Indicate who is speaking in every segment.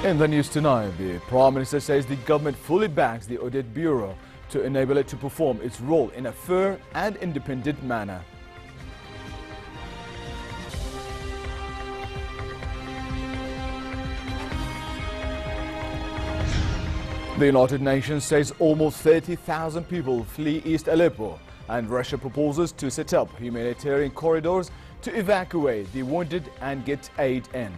Speaker 1: In the news tonight, the Prime Minister says the government fully backs the Audit Bureau to enable it to perform its role in a fair and independent manner. The United Nations says almost 30,000 people flee East Aleppo, and Russia proposes to set up humanitarian corridors to evacuate the wounded and get aid in.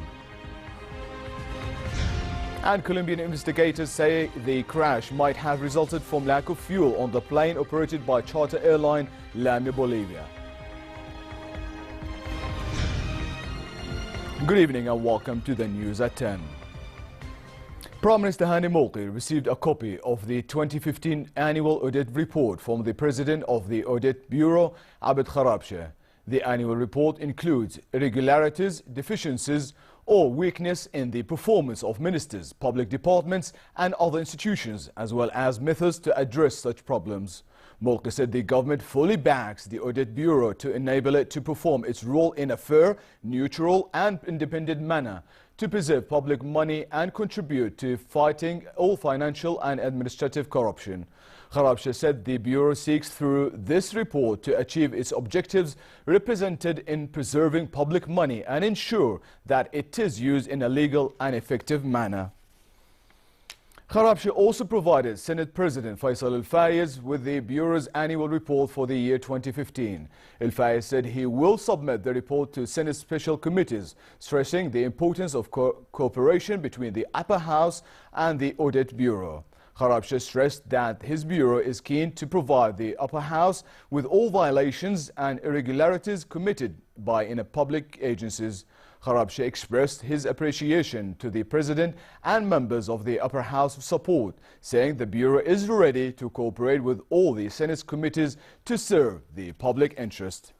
Speaker 1: And Colombian investigators say the crash might have resulted from lack of fuel on the plane operated by charter airline LAME Bolivia. Good evening and welcome to the news at 10. Prime Minister Hani Molki received a copy of the 2015 annual audit report from the President of the Audit Bureau, Abed Kharabshe. The annual report includes irregularities, deficiencies, or weakness in the performance of ministers, public departments and other institutions, as well as methods to address such problems. Molki said the government fully backs the Audit Bureau to enable it to perform its role in a fair, neutral and independent manner, to preserve public money and contribute to fighting all financial and administrative corruption. Kharabshe said the Bureau seeks through this report to achieve its objectives represented in preserving public money and ensure that it is used in a legal and effective manner. Kharabshe also provided Senate President Faisal Al-Fayez with the Bureau's annual report for the year 2015. Al-Fayez said he will submit the report to Senate special committees, stressing the importance of cooperation between the upper house and the Audit Bureau. Kharabshe stressed that his bureau is keen to provide the upper house with all violations and irregularities committed by public agencies. Kharabshe expressed his appreciation to the President and members of the upper house support, saying the bureau is ready to cooperate with all the Senate's committees to serve the public interest.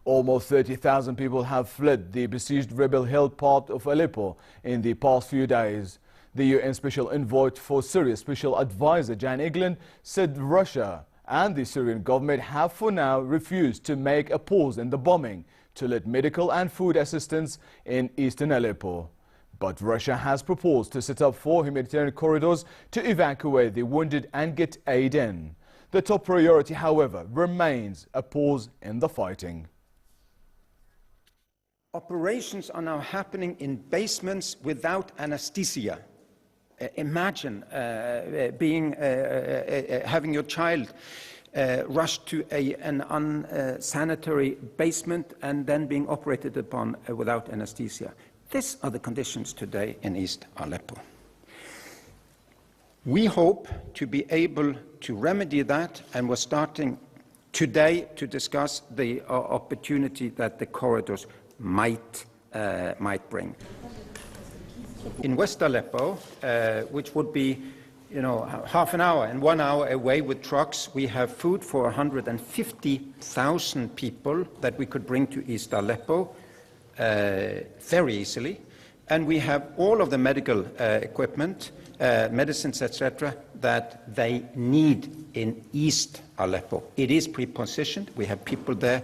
Speaker 1: Almost 30,000 people have fled the besieged rebel-held part of Aleppo in the past few days. The UN Special Envoy for Syria Special Advisor Jan Egeland said Russia and the Syrian government have for now refused to make a pause in the bombing to let medical and food assistance in eastern Aleppo. But Russia has proposed to set up 4 humanitarian corridors to evacuate the wounded and get aid in. The top priority, however, remains a pause in the fighting.
Speaker 2: Operations are now happening in basements without anesthesia. Imagine having your child rushed to an unsanitary basement and then being operated upon without anesthesia. These are the conditions today in East Aleppo. We hope to be able to remedy that, and we're starting today to discuss the opportunity that the corridors might bring. In West Aleppo, which would be, half an hour and 1 hour away with trucks, we have food for 150,000 people that we could bring to East Aleppo very easily. And we have all of the medical equipment, medicines, etc., that they need in East Aleppo. It is pre-positioned. We have people there.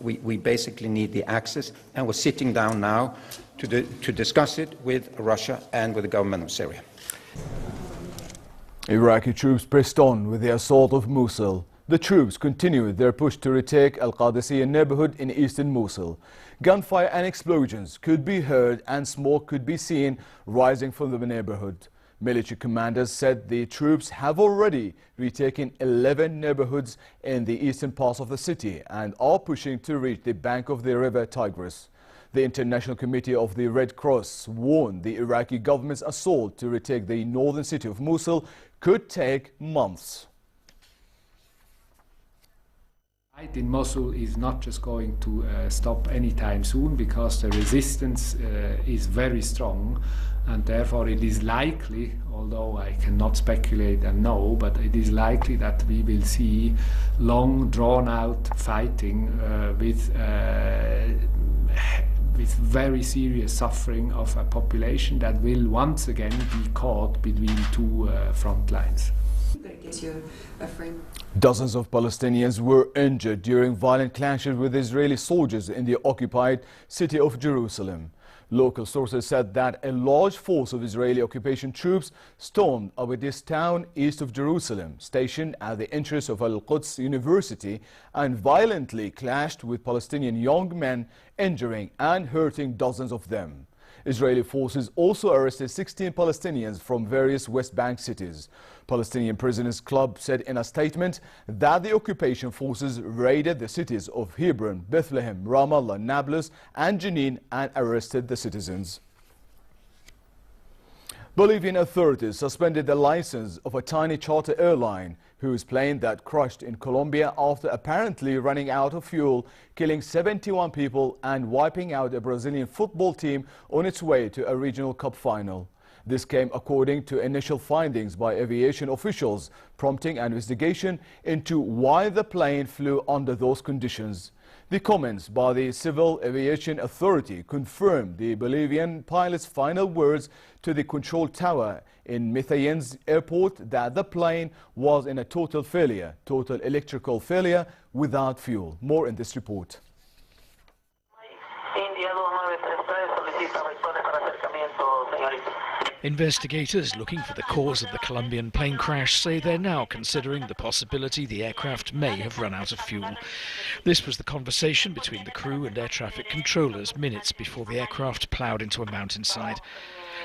Speaker 2: We basically need the access, and we're sitting down now to discuss it with Russia and with the government of Syria.
Speaker 1: Iraqi troops pressed on with the assault of Mosul. The troops continued their push to retake Al-Qadisiyah neighborhood in eastern Mosul. Gunfire and explosions could be heard and smoke could be seen rising from the neighborhood. Military commanders said the troops have already retaken 11 neighborhoods in the eastern parts of the city and are pushing to reach the bank of the river Tigris. The International Committee of the Red Cross warned the Iraqi government's assault to retake the northern city of Mosul could take months.
Speaker 3: Fight in Mosul is not just going to stop anytime soon, because the resistance is very strong, and therefore it is likely, although I cannot speculate and know, but it is likely that we will see long drawn-out fighting with very serious suffering of a population that will once again be caught between two front lines.
Speaker 4: gives you a frame.
Speaker 1: Dozens of Palestinians were injured during violent clashes with Israeli soldiers in the occupied city of Jerusalem. Local sources said that a large force of Israeli occupation troops stormed this town east of Jerusalem, stationed at the entrance of Al-Quds University, and violently clashed with Palestinian young men, injuring and hurting dozens of them. Israeli forces also arrested 16 Palestinians from various West Bank cities. Palestinian Prisoners Club said in a statement that the occupation forces raided the cities of Hebron, Bethlehem, Ramallah, Nablus and Jenin and arrested the citizens. Bolivian authorities suspended the license of a tiny charter airline whose plane that crashed in Colombia after apparently running out of fuel, killing 71 people and wiping out a Brazilian football team on its way to a regional cup final. This came according to initial findings by aviation officials, prompting an investigation into why the plane flew under those conditions. The comments by the Civil Aviation Authority confirmed the Bolivian pilot's final words to the control tower in Medellín's airport that the plane was in a total electrical failure without fuel. More in this report.
Speaker 5: Investigators looking for the cause of the Colombian plane crash say they're now considering the possibility the aircraft may have run out of fuel. This was the conversation between the crew and air traffic controllers minutes before the aircraft ploughed into a mountainside.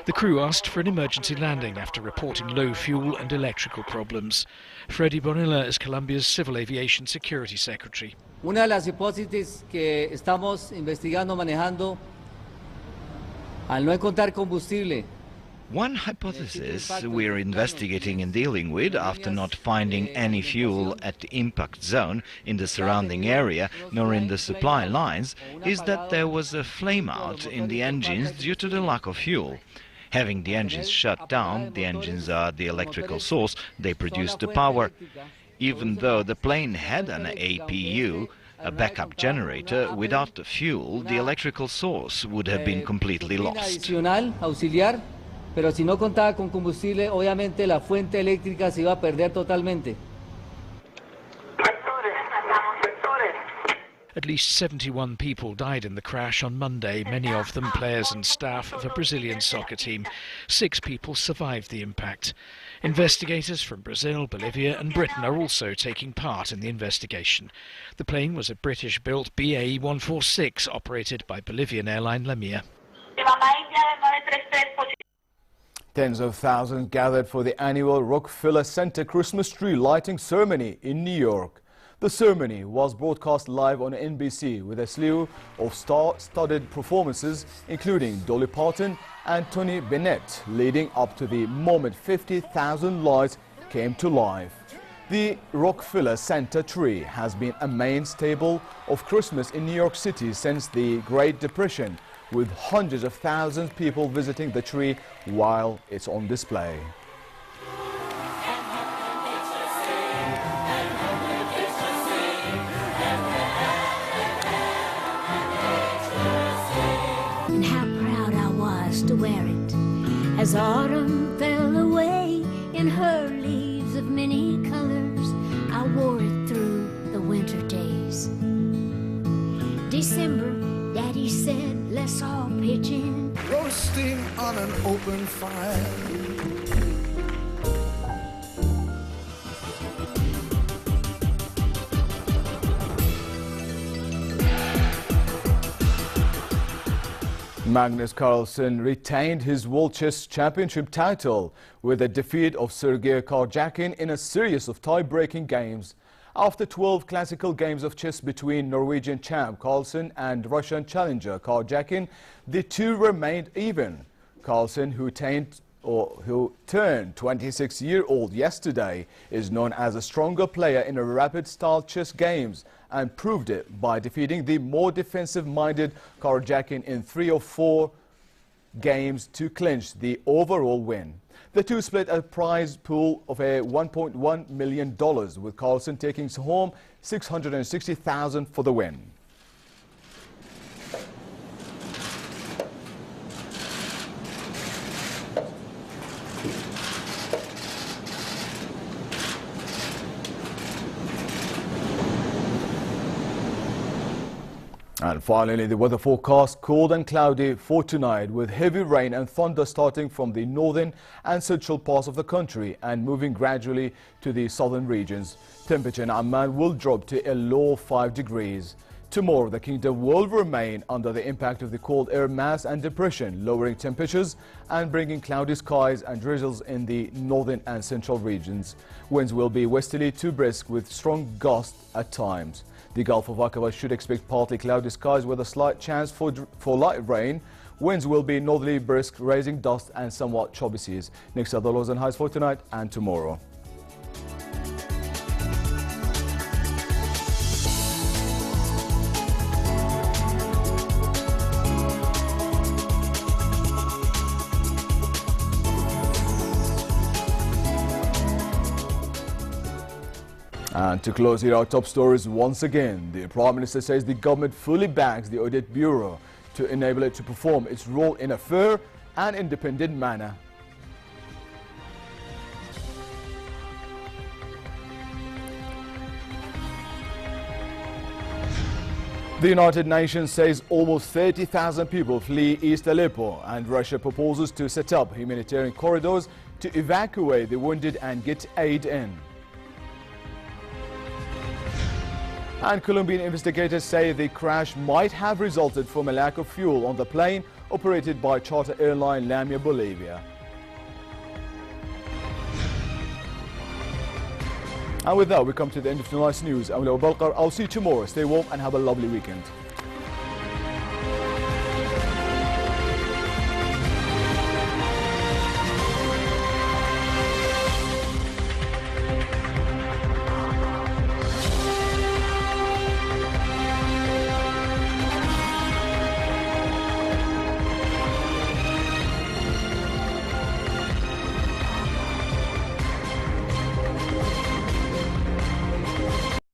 Speaker 5: The crew asked for an emergency landing after reporting low fuel and electrical problems. Freddy Bonilla is Colombia's Civil Aviation Security Secretary.
Speaker 6: Una de las hipótesis que estamos investigando, manejando, al no encontrar combustible.
Speaker 7: One hypothesis we're investigating and dealing with, after not finding any fuel at the impact zone in the surrounding area nor in the supply lines, is that there was a flame out in the engines due to the lack of fuel. Having the engines shut down, the engines are the electrical source, they produce the power. Even though the plane had an APU, a backup generator, without the fuel, the electrical source would have been completely lost.
Speaker 6: Pero si no contaba con combustible, obviamente la fuente eléctrica se iba a perder totalmente.
Speaker 5: At least 71 people died in the crash on Monday, many of them players and staff of a Brazilian soccer team. 6 people survived the impact. Investigators from Brazil, Bolivia and Britain are also taking part in the investigation. The plane was a British-built BAE 146 operated by Bolivian airline Lamia.
Speaker 1: Tens of thousands gathered for the annual Rockefeller Center Christmas tree lighting ceremony in New York. The ceremony was broadcast live on NBC with a slew of star-studded performances, including Dolly Parton and Tony Bennett, leading up to the moment 50,000 lights came to life. The Rockefeller Center tree has been a main staple of Christmas in New York City since the Great Depression, with hundreds of thousands of people visiting the tree while it's on display.
Speaker 8: And how proud I was to wear it as autumn fell away in her leaves of many colors. I wore it through the winter days. December, Daddy said, let's all pitch in.
Speaker 9: Roasting on an open fire.
Speaker 1: Magnus Carlsen retained his World Chess Championship title with a defeat of Sergei Karjakin in a series of tie-breaking games. After 12 classical games of chess between Norwegian champ Carlsen and Russian challenger Karjakin, the two remained even. Carlsen, who turned 26-year-old yesterday, is known as a stronger player in rapid-style chess games and proved it by defeating the more defensive-minded Karjakin in 3 or 4 games to clinch the overall win. The two split a prize pool of $1.1 million, with Carlsen taking home $660,000 for the win. And finally, the weather forecast: cold and cloudy for tonight, with heavy rain and thunder starting from the northern and central parts of the country and moving gradually to the southern regions. Temperature in Amman will drop to a low 5 degrees. Tomorrow, the kingdom will remain under the impact of the cold air mass and depression, lowering temperatures and bringing cloudy skies and drizzles in the northern and central regions. Winds will be westerly to brisk with strong gusts at times. The Gulf of Aqaba should expect partly cloudy skies with a slight chance for light rain. Winds will be northerly brisk, raising dust and somewhat choppy seas. Next are the lows and highs for tonight and tomorrow. And to close here, our top stories once again. The Prime Minister says the government fully backs the Audit Bureau to enable it to perform its role in a fair and independent manner. The United Nations says almost 30,000 people flee East Aleppo, and Russia proposes to set up humanitarian corridors to evacuate the wounded and get aid in. And Colombian investigators say the crash might have resulted from a lack of fuel on the plane operated by charter airline Lamia Bolivia. And with that, we come to the end of tonight's news. I'm Balkar. I'll see you tomorrow. Stay warm and have a lovely weekend.